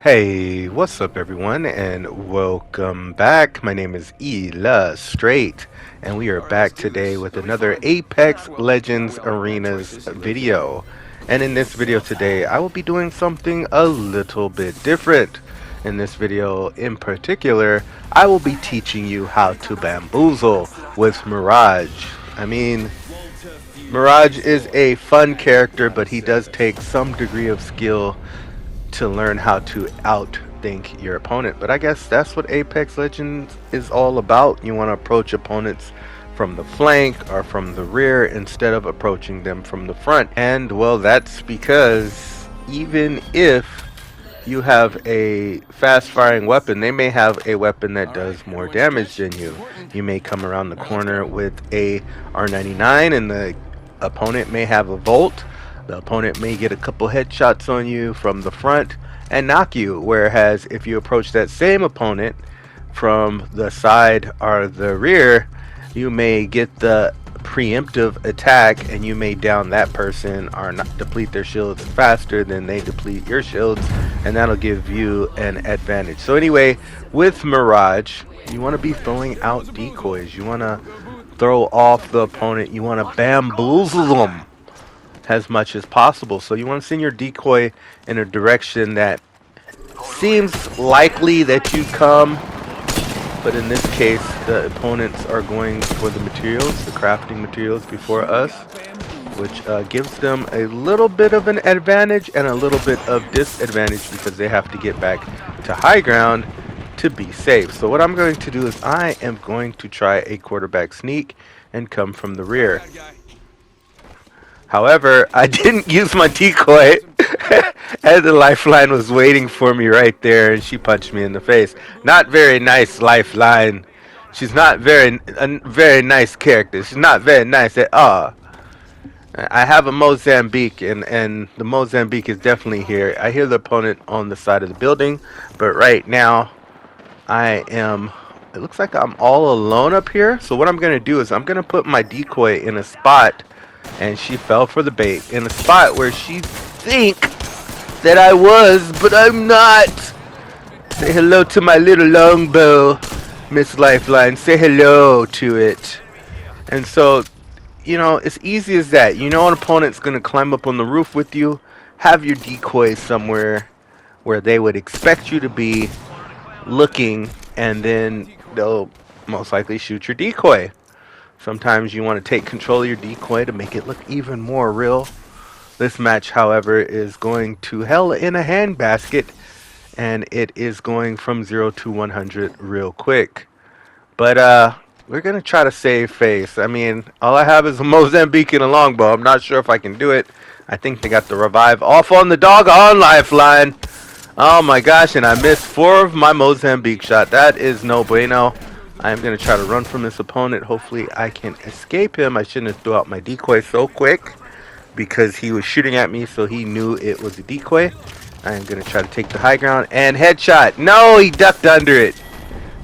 Hey, what's up everyone and welcome back. My name is Straight and we are back today with another Apex Legends Arenas video. And in this video today, I will be doing something a little bit different. In this video in particular, I will be teaching you how to bamboozle with Mirage. I mean, Mirage is a fun character, but he does take some degree of skill to learn how to outthink your opponent. But I guess that's what Apex Legends is all about. You want to approach opponents from the flank or from the rear instead of approaching them from the front. And well, that's because even if you have a fast firing weapon, they may have a weapon that does more damage than you. You may come around the corner with a R99 and the opponent may have a Volt. The opponent may get a couple headshots on you from the front and knock you, whereas if you approach that same opponent from the side or the rear, you may get the preemptive attack and you may down that person or not deplete their shields faster than they deplete your shields, and that'll give you an advantage. So anyway, with Mirage, you want to be throwing out decoys. You want to throw off the opponent. You want to bamboozle them as much as possible. So you want to send your decoy in a direction that seems likely that you come, but in this case the opponents are going for the materials, the crafting materials before us, which gives them a little bit of an advantage and a little bit of disadvantage because they have to get back to high ground to be safe. So what I'm going to do is I am going to try a quarterback sneak and come from the rear. However, I didn't use my decoy and the lifeline was waiting for me right there and she punched me in the face. Not very nice, lifeline. She's not a very nice character. She's not very nice at all. I have a Mozambique and the Mozambique is definitely here. I hear the opponent on the side of the building, but right now it looks like I'm all alone up here. So what I'm going to do is I'm going to put my decoy in a spot, and she fell for the bait in a spot where she think that I was, but I'm not. Say hello to my little longbow, Miss Lifeline. Say hello to it. And so, you know, it's easy as that. You know an opponent's going to climb up on the roof with you. Have your decoys somewhere where they would expect you to be looking, and then they'll most likely shoot your decoy. Sometimes you want to take control of your decoy to make it look even more real. This match, however, is going to hell in a handbasket, and it is going from 0 to 100 real quick. But we're going to try to save face. I mean, all I have is a Mozambique and a longbow. I'm not sure if I can do it. I think they got the revive off on the doggone lifeline. Oh my gosh, and I missed 4 of my Mozambique shot. That is no bueno. I am going to try to run from this opponent. Hopefully I can escape him. I shouldn't have threw out my decoy so quick because he was shooting at me, so he knew it was a decoy. I am going to try to take the high ground and headshot. No, he ducked under it.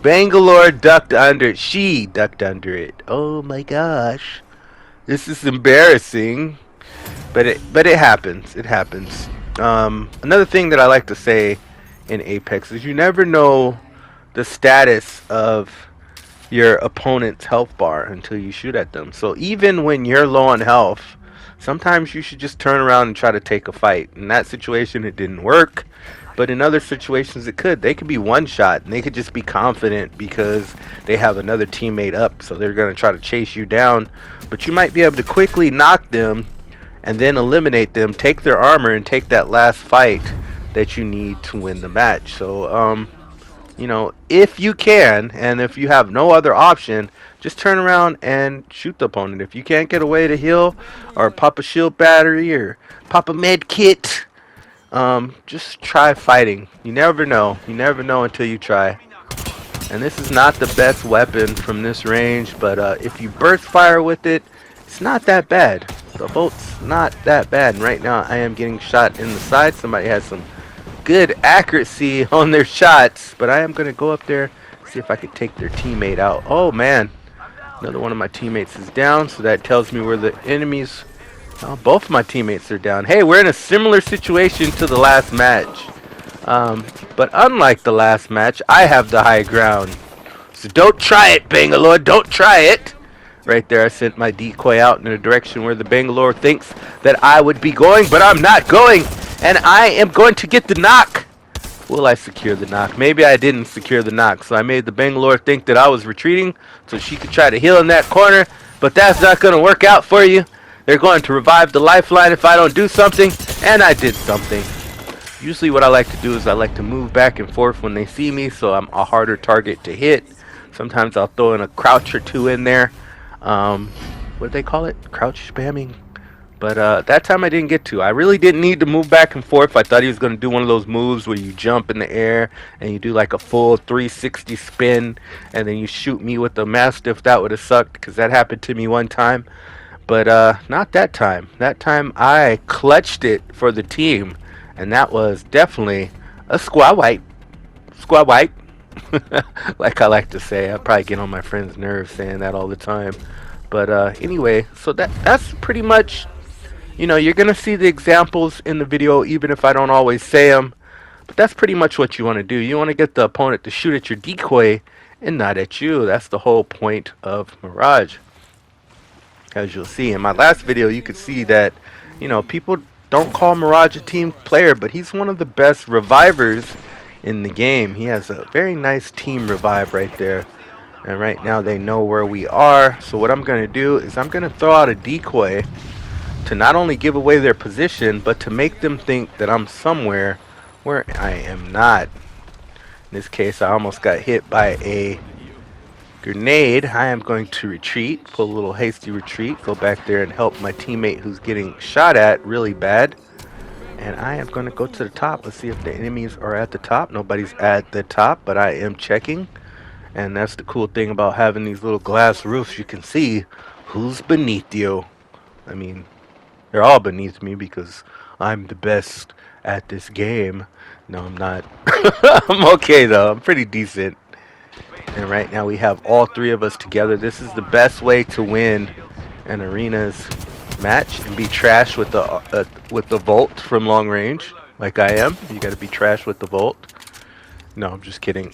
Bangalore ducked under it. She ducked under it. Oh my gosh. This is embarrassing. But it happens. It happens. Another thing that I like to say in Apex is you never know the status of your opponent's health bar until you shoot at them. So even when you're low on health, sometimes you should just turn around and try to take a fight. In that situation, it didn't work. But in other situations, it could. They could be one shot and they could just be confident because they have another teammate up. So they're going to try to chase you down. But you might be able to quickly knock them and then eliminate them, take their armor, and take that last fight that you need to win the match. So, you know, if you can, and if you have no other option, just turn around and shoot the opponent. If you can't get away to heal, or pop a shield battery, or pop a med kit, just try fighting. You never know. You never know until you try. And this is not the best weapon from this range, but if you burst fire with it, it's not that bad. The bolt's not that bad. And right now I am getting shot in the side. Somebody has some good accuracy on their shots, but I am going to go up there, see if I could take their teammate out. Oh man, another one of my teammates is down, so that tells me where the enemies. Oh, both of my teammates are down. Hey, we're in a similar situation to the last match. But unlike the last match, I have the high ground. So don't try it, Bangalore. Don't try it. Right there, I sent my decoy out in a direction where the Bangalore thinks that I would be going, but I'm not going. And I am going to get the knock. Will I secure the knock? Maybe I didn't secure the knock. So I made the Bangalore think that I was retreating so she could try to heal in that corner. But that's not going to work out for you. They're going to revive the lifeline if I don't do something. And I did something. Usually what I like to do is I like to move back and forth when they see me, so I'm a harder target to hit. Sometimes I'll throw in a crouch or two in there. What do they call it? Crouch spamming? But that time I didn't get to. I really didn't need to move back and forth. I thought he was going to do one of those moves where you jump in the air and you do like a full 360 spin and then you shoot me with the Mastiff. That would have sucked because that happened to me one time. But not that time. That time I clutched it for the team. And that was definitely a squad wipe. Squad wipe. Like I like to say. I probably get on my friends' nerves saying that all the time. But anyway, so that's pretty much, you're going to see the examples in the video even if I don't always say them. But that's pretty much what you want to do. You want to get the opponent to shoot at your decoy and not at you. That's the whole point of Mirage. As you'll see in my last video, you could see that, people don't call Mirage a team player, but he's one of the best revivers in the game. He has a very nice team revive right there. And right now they know where we are. So what I'm going to do is I'm going to throw out a decoy to not only give away their position, but to make them think that I'm somewhere where I am not. In this case, I almost got hit by a grenade. I am going to retreat, pull a little hasty retreat, go back there and help my teammate who's getting shot at really bad. And I am going to go to the top. Let's see if the enemies are at the top. Nobody's at the top, but I am checking. And that's the cool thing about having these little glass roofs. You can see who's beneath you. I mean, they're all beneath me because I'm the best at this game. No, I'm not. I'm okay, though. I'm pretty decent. And right now we have all three of us together. This is the best way to win an arena's match and be trash with the Volt from long range, like I am. You got to be trash with the Volt. No, I'm just kidding.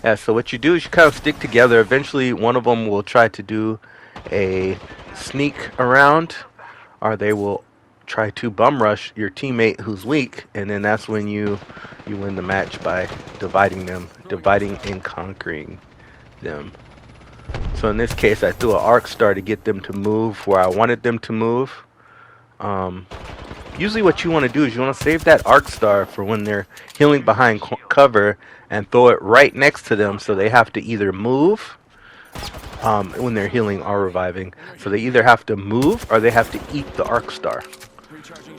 Yeah, so what you do is you kind of stick together. Eventually, one of them will try to do a sneak around, or they will try to bum rush your teammate who's weak, and then that's when you win the match by dividing and conquering them. So in this case, I threw an arc star to get them to move where I wanted them to move. Usually what you want to do is you want to save that arc star for when they're healing behind cover and throw it right next to them, so they have to either move when they're healing or reviving. So they either have to move or they have to eat the arc star.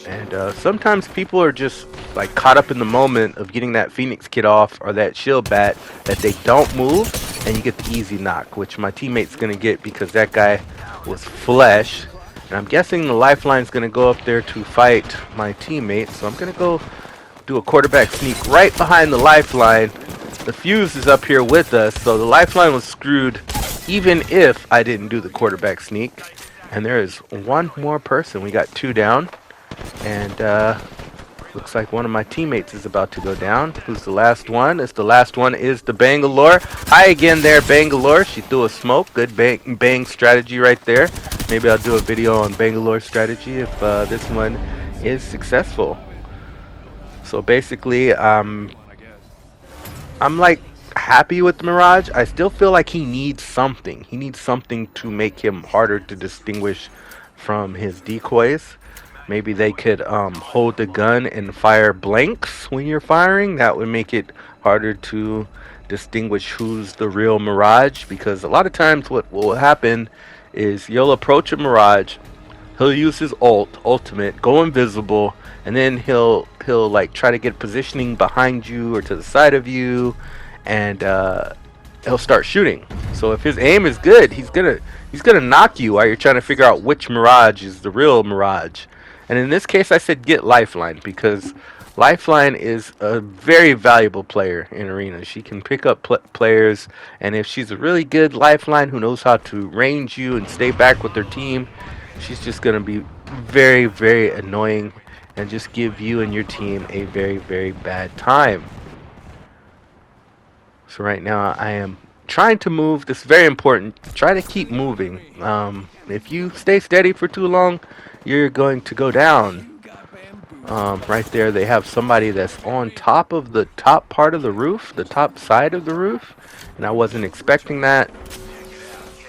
And sometimes people are just like caught up in the moment of getting that Phoenix kit off or that shield bat that they don't move, and you get the easy knock, which my teammate's gonna get because that guy was flesh. And I'm guessing the lifeline's gonna go up there to fight my teammate, so I'm gonna go do a quarterback sneak right behind the lifeline. The fuse is up here with us, so the lifeline was screwed even if I didn't do the quarterback sneak. And there is one more person. We got two down. And looks like one of my teammates is about to go down. Who's the last one? The last one is the Bangalore. Hi again there, Bangalore. She threw a smoke. Good bang strategy right there. Maybe I'll do a video on Bangalore strategy if this one is successful. So basically, I'm like happy with Mirage. I still feel like he needs something. He needs something to make him harder to distinguish from his decoys. Maybe they could hold the gun and fire blanks when you're firing. That would make it harder to distinguish who's the real Mirage, because a lot of times what will happen is you'll approach a Mirage, he'll use his ultimate, go invisible, and then he'll like try to get positioning behind you or to the side of you, and he'll start shooting. So if his aim is good, he's gonna knock you while you're trying to figure out which Mirage is the real Mirage. And in this case, I said get Lifeline, because Lifeline is a very valuable player in Arena. She can pick up players, and if she's a really good Lifeline who knows how to range you and stay back with her team, she's just going to be very, very annoying and just give you and your team a very, very bad time. So right now I am trying to move. This is very important. Try to keep moving. If you stay steady for too long, you're going to go down. Right there, they have somebody that's on top of the top part of the roof, the top side of the roof, and I wasn't expecting that.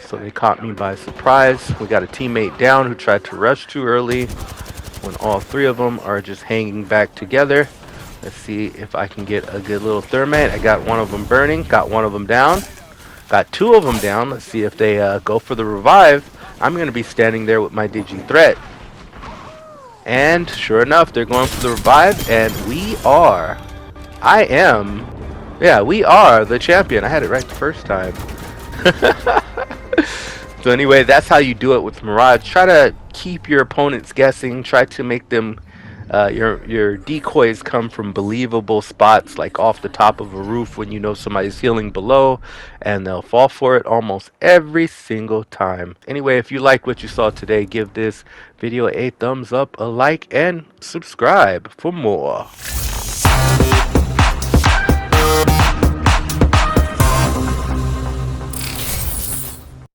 So they caught me by surprise. We got a teammate down who tried to rush too early when all three of them are just hanging back together. Let's see if I can get a good little thermite. I got one of them burning, got one of them down, got two of them down. Let's see if they go for the revive. I'm going to be standing there with my Digi threat. And sure enough, they're going for the revive, and we are the champion. I had it right the first time. So anyway, that's how you do it with Mirage. Try to keep your opponents guessing. Try to make them your decoys come from believable spots, like off the top of a roof when you know somebody's healing below, and they'll fall for it almost every single time. Anyway, if you like what you saw today, give this video a thumbs up, a like, and subscribe for more.